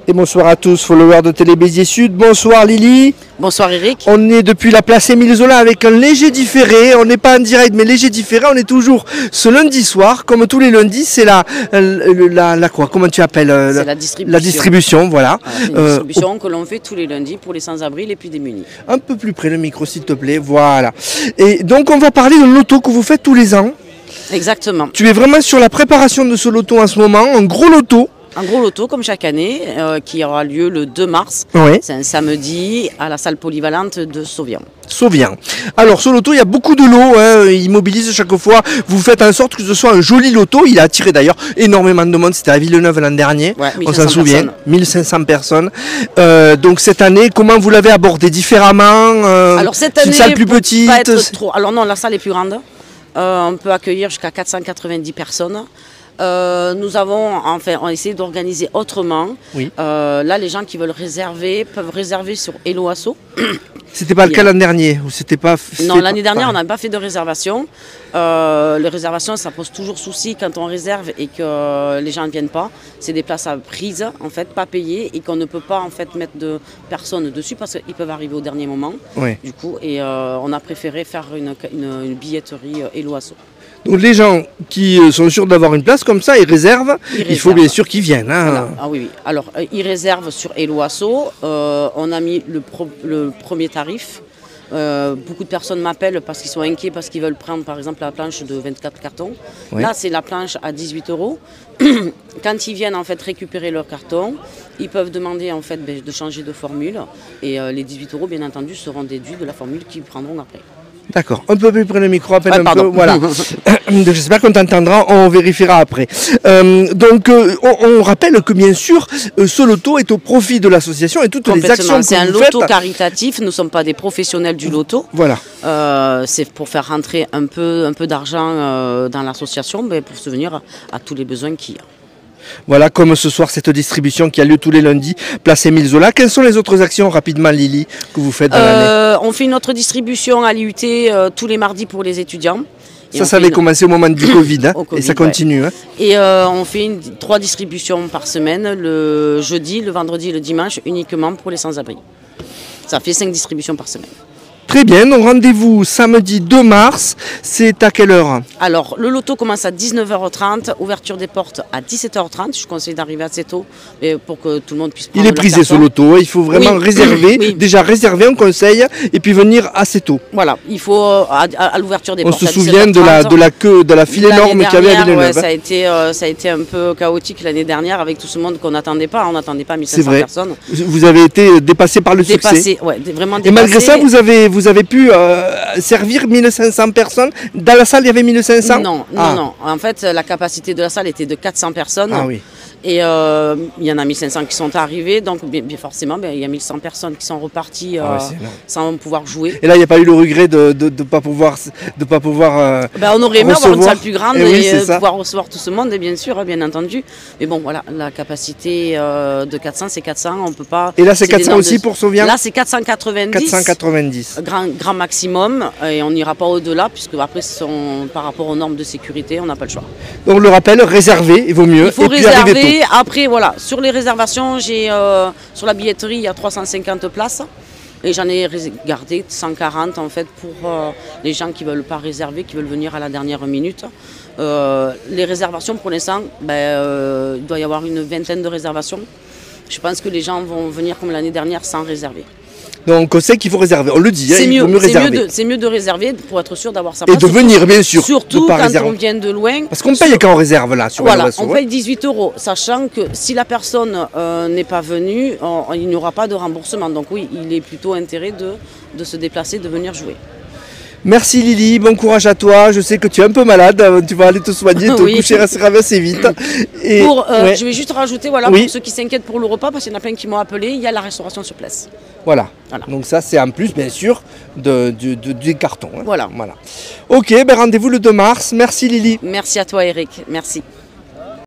Et bonsoir à tous, followers de Télé Béziers Sud. Bonsoir Lily. Bonsoir Eric. On est depuis la place Émile Zola avec un léger différé. On n'est pas en direct mais léger différé. On est toujours ce lundi soir, comme tous les lundis. C'est la quoi? Comment tu appelles C'est la distribution. La distribution, voilà. C'est une distribution que l'on fait tous les lundis pour les sans-abri les plus démunis. Un peu plus près le micro s'il te plaît, voilà. Et donc on va parler de loto que vous faites tous les ans. Exactement. Tu es vraiment sur la préparation de ce loto en ce moment, un gros loto. Un gros loto comme chaque année qui aura lieu le 2 mars. Oui. C'est un samedi à la salle polyvalente de Sauvian. Sauvian. Alors ce loto, il y a beaucoup de lots, hein, il mobilise chaque fois. Vous faites en sorte que ce soit un joli loto. Il a attiré d'ailleurs énormément de monde. C'était à Villeneuve l'an dernier. Ouais, on s'en souvient. Personnes. 1500 personnes. Donc cette année, comment vous l'avez abordé différemment? Alors cette c'est année, une salle plus pour petite. pas être trop... Alors non, la salle est plus grande. On peut accueillir jusqu'à 490 personnes. Nous avons on essayé d'organiser autrement. Oui. Là, les gens qui veulent réserver peuvent réserver sur Hello Asso. C'était pas le cas l'an dernier ou c'était pas? Non, l'année dernière, on n'a pas fait de réservation. Les réservations, ça pose toujours souci quand on réserve et que les gens ne viennent pas. C'est des places à prise, en fait, pas payées et qu'on ne peut pas en fait mettre de personnes dessus parce qu'ils peuvent arriver au dernier moment. Oui. Du coup, et on a préféré faire une billetterie Hello Asso. Donc les gens qui sont sûrs d'avoir une place comme ça, ils réservent. Il faut bien sûr qu'ils viennent. Hein. Voilà. Ah oui, oui. Alors, ils réservent sur Hello Asso. On a mis le premier tarif. Beaucoup de personnes m'appellent parce qu'ils sont inquiets, parce qu'ils veulent prendre par exemple la planche de 24 cartons. Oui. Là, c'est la planche à 18 €. Quand ils viennent en fait récupérer leur carton, ils peuvent demander en fait de changer de formule. Et les 18 € bien entendu seront déduits de la formule qu'ils prendront après. D'accord, un peu plus près le micro, à peine un pardon. peu, voilà. J'espère qu'on t'entendra, on vérifiera après. On rappelle que bien sûr, ce loto est au profit de l'association et toutes les actions que C'est un vous loto faites. caritatif, nous ne sommes pas des professionnels du loto. Voilà. C'est pour faire rentrer un peu d'argent dans l'association, mais pour subvenir à tous les besoins qu'il y a. Voilà, comme ce soir, cette distribution qui a lieu tous les lundis, place Émile Zola. Quelles sont les autres actions, rapidement, Lily, que vous faites dans l'année? On fait une autre distribution à l'IUT tous les mardis pour les étudiants. Et ça avait commencé au moment du Covid, hein, Covid, et ça continue. Ouais. Hein. Et on fait 3 distributions par semaine, le jeudi, le vendredi et le dimanche, uniquement pour les sans-abri. Ça fait 5 distributions par semaine. Très bien, donc rendez-vous samedi 2 mars, c'est à quelle heure? Alors, le loto commence à 19h30, ouverture des portes à 17h30. Je conseille d'arriver assez tôt pour que tout le monde puisse prendre Il est prisé ce loto, il faut vraiment réserver, oui. déjà réserver un conseil et puis venir assez tôt. Voilà, il faut à l'ouverture des portes. On se souvient de la queue, de la file énorme qu'il y avait à Villeneuve. Ouais, ça a été un peu chaotique l'année dernière avec tout ce monde qu'on n'attendait pas. On n'attendait pas 1500 personnes. Vous avez été dépassé par le succès. Ouais, vraiment dépassé. Et malgré ça, vous avez pu servir 1500 personnes. Dans la salle, il y avait 1500? Non. En fait, la capacité de la salle était de 400 personnes. Ah oui. Et il y en a 1500 qui sont arrivés, donc bien forcément, il y a 1100 personnes qui sont reparties sans pouvoir jouer. Et là, il n'y a pas eu le regret de ne pas pouvoir on aurait aimé avoir une salle plus grande et oui, pouvoir recevoir tout ce monde, et bien sûr, bien entendu. Mais bon, voilà, la capacité de 400, c'est 400, on ne peut pas... Et là, c'est 400 aussi pour Sauvian? Là, c'est 490. 490. Grand maximum, et on n'ira pas au-delà, puisque après, par rapport aux normes de sécurité, on n'a pas le choix. Donc, le rappel, réserver, il vaut mieux. Il faut réserver. Après, voilà, sur les réservations, sur la billetterie, il y a 350 places. Et j'en ai gardé 140 en fait pour les gens qui ne veulent pas réserver, qui veulent venir à la dernière minute. Les réservations, pour l'instant, il doit y avoir une vingtaine de réservations. Je pense que les gens vont venir comme l'année dernière sans réserver. Donc on sait qu'il faut réserver, on le dit, il faut mieux réserver. C'est mieux de réserver pour être sûr d'avoir sa place. Et de venir bien sûr, surtout quand on vient de loin. Parce qu'on paye quand on réserve là sur Voilà, on paye 18 €, sachant que si la personne n'est pas venue, il n'y aura pas de remboursement. Donc oui, il est plutôt intérêt de se déplacer, de venir jouer. Merci Lily, bon courage à toi. Je sais que tu es un peu malade, tu vas aller te soigner, te coucher assez vite. Et je vais juste rajouter, pour ceux qui s'inquiètent pour le repas, parce qu'il y en a plein qui m'ont appelé, il y a la restauration sur place. Voilà. Donc ça c'est en plus bien sûr du carton. Hein. Voilà. Ok, rendez-vous le 2 mars. Merci Lily. Merci à toi Eric, merci.